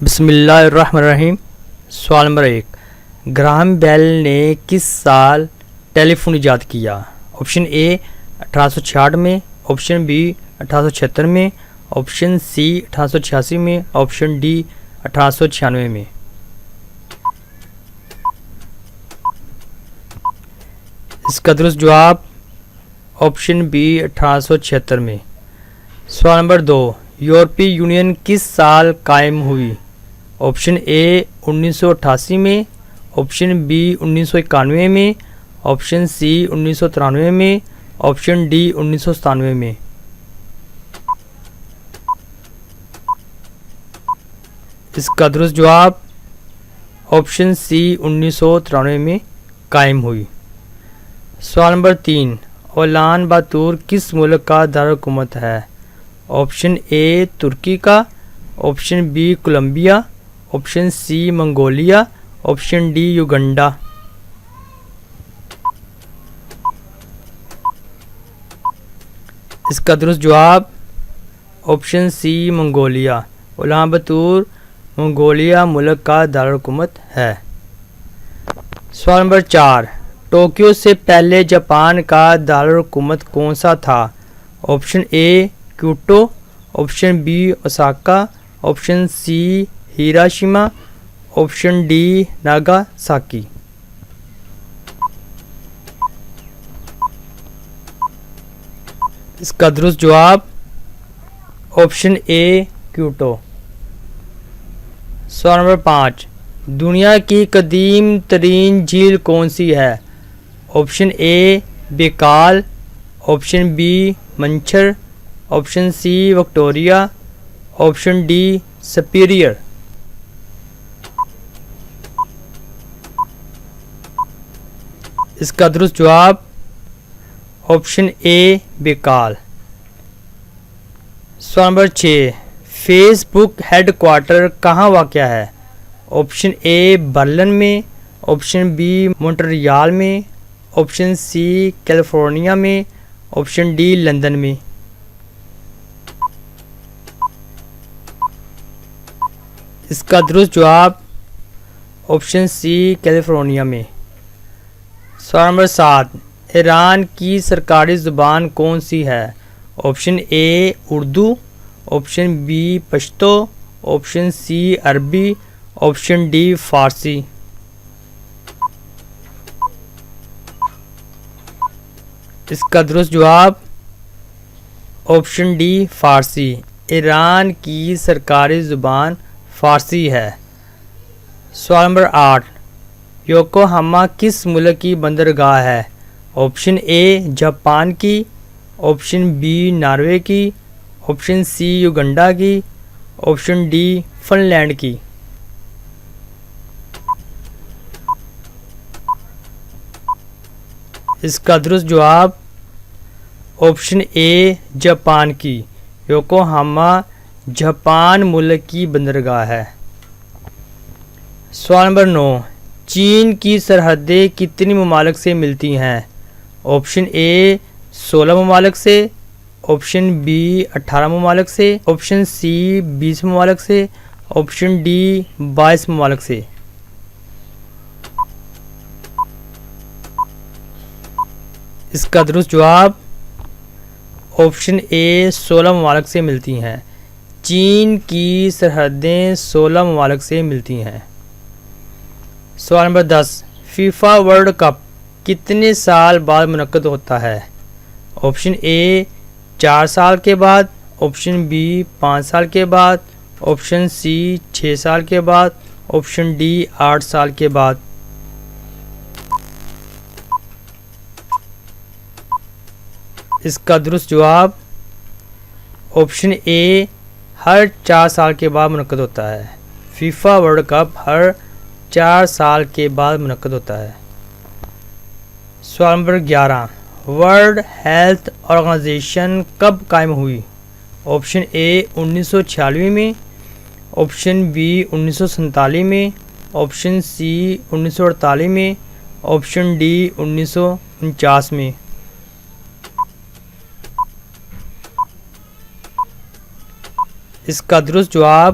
بسم اللہ الرحمن الرحیم۔ سوال نمبر 1، گراہم بیل نے کس سال ٹیلی فون ایجاد کیا؟ آپشن اے 1866 میں، آپشن بی 1876 میں، آپشن سی 1886 میں، آپشن ڈی 1896 میں۔ اس کا درست جواب آپشن بی 1876 میں۔ سوال نمبر 2، یورپی یونین کس سال قائم ہوئی؟ آپشن اے 1988 میں، آپشن بی 1991 میں، آپشن سی 1993 میں، آپشن ڈی 1997 میں۔ اس کا درست جواب آپشن سی 1993 میں قائم ہوئی۔ سوال نمبر 3، اولان باتور کس ملک کا دارالحکومت ہے؟ آپشن اے ترکی کا، option B Colombia, option C Mongolia, option D Uganda. اس کا درست جواب option C Mongolia. Ulaanbaatar Mongolia ملک کا دارالحکومت ہے۔ سوال نمبر 4، ٹوکیو سے پہلے جاپان کا دارالحکومت کون سا تھا؟ Option A Kyoto, option B Osaka, option C Hiroshima, option D Nagasaki. اس کا درست جواب آپشن اے کیوٹو۔ سوال نمبر 5، دنیا کی قدیم ترین جھیل کون سی ہے؟ Option A Baikal, option B Manchar, option C Victoria, option D Superior. اس کا درست جواب آپشن اے بیکال۔ سوال نمبر 6، فیس بک ہیڈ کوارٹر کہاں واقع ہے؟ آپشن اے برلن میں، آپشن بی مونٹریال میں، آپشن سی کیلیفورنیا میں، آپشن ڈی لندن میں۔ اس کا درست جواب آپشن سی کیلیفورنیا میں۔ سوال نمبر 7، ایران کی سرکاری زبان کون سی ہے؟ Option A Urdu, option B Pashto, option C عربی، آپشن ڈی فارسی۔ اس کا درست جواب آپشن ڈی فارسی۔ ایران کی سرکاری زبان فارسی ہے۔ سوال نمبر 8، یوکوہاما کس ملک کی بندرگاہ ہے؟ آپشن اے جاپان کی، آپشن بی ناروے کی، آپشن سی یوگنڈا کی، آپشن ڈی فن لینڈ کی۔ اس کا درست جواب آپشن اے جاپان کی۔ یوکوہاما جاپان ملک کی بندرگاہ ہے۔ سوال نمبر 9، چین کی سرحدیں کتنی ممالک سے ملتی ہیں؟ آپشن اے 16 ممالک سے، آپشن بی 18 ممالک سے، آپشن سی 20 ممالک سے، آپشن ڈی 22 ممالک سے۔ اس کا درست جواب آپشن اے 16 ممالک سے ملتی ہیں۔ چین کی سرحدیں 16 ممالک سے ملتی ہیں۔ سوال نمبر 10، فیفا ورلڈ کپ کتنے سال بعد منعقد ہوتا ہے؟ آپشن اے 4 سال کے بعد، آپشن بی 5 سال کے بعد، آپشن سی 6 سال کے بعد، آپشن ڈی 8 سال کے بعد۔ اس کا درست جواب آپشن اے ہر 4 سال کے بعد منعقد ہوتا ہے۔ فیفا ورلڈ کپ ہر 4 سال کے بعد منعقد ہوتا ہے۔ سوال نمبر 11، ورلڈ ہیلتھ آرگنائزیشن کب قائم ہوئی؟ آپشن اے 1946 میں، آپشن بی 1947 میں، آپشن سی 1948 میں، آپشن ڈی 1949 میں۔ اس کا درست جواب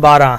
12,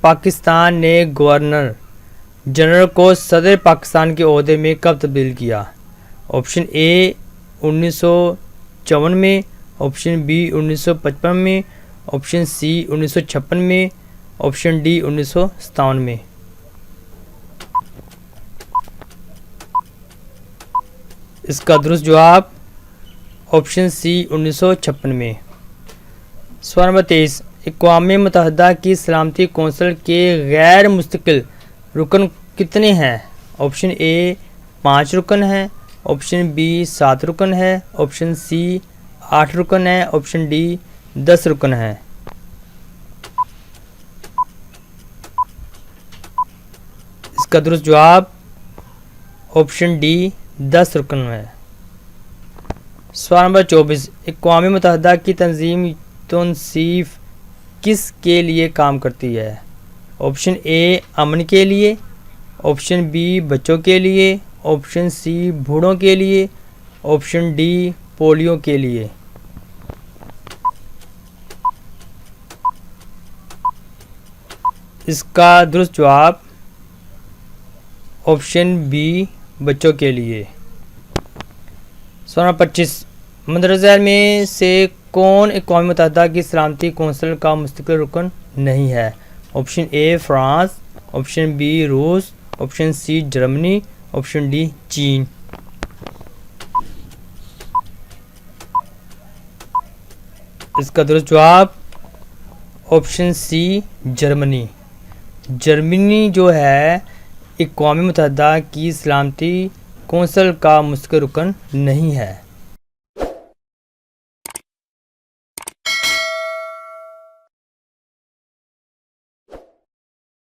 پاکستان نے گورنر جنرل کو صدر پاکستان کے عہدے میں کب تبدیل کیا؟ آپشن اے 1954 میں، آپشن بی 1955 میں، آپشن سی 1956 میں، آپشن ڈی 1957 میں۔ اس کا درست جواب آپشن سی 1956 میں۔ سوال نمبر 23، اقوام متحدہ کی سلامتی کونسل کے غیر مستقل رکن کتنے ہیں؟ آپشن اے 5 رکن ہیں، آپشن بی 7 رکن ہے، آپشن سی 8 رکن ہے، آپشن ڈی 10 رکن ہے۔ اس کا درست جواب آپشن ڈی 10 رکن ہے۔ سوال نمبر 24، اقوام متحدہ کی تنظیم توصیف کس کے لیے کام کرتی ہے؟ آپشن اے امن کے لیے، آپشن بی بچوں کے لیے، آپشن سی بوڑھوں کے لیے، آپشن ڈی پولیو کے لیے۔ اس کا درست جواب آپشن بی بچوں کے لیے۔ سوال نمبر 25، مندرجہ ذیل میں سے کون اقوام متحدہ کی سلامتی کونسل کا مستقل رکن نہیں ہے؟ Option A France, option B روس، option C Germany, option D چین۔ اس کا درست جواب آپشن سی جرمنی۔ جرمنی جو ہے اقوام متحدہ کی سلامتی کونسل کا مستقل رکن نہیں ہے۔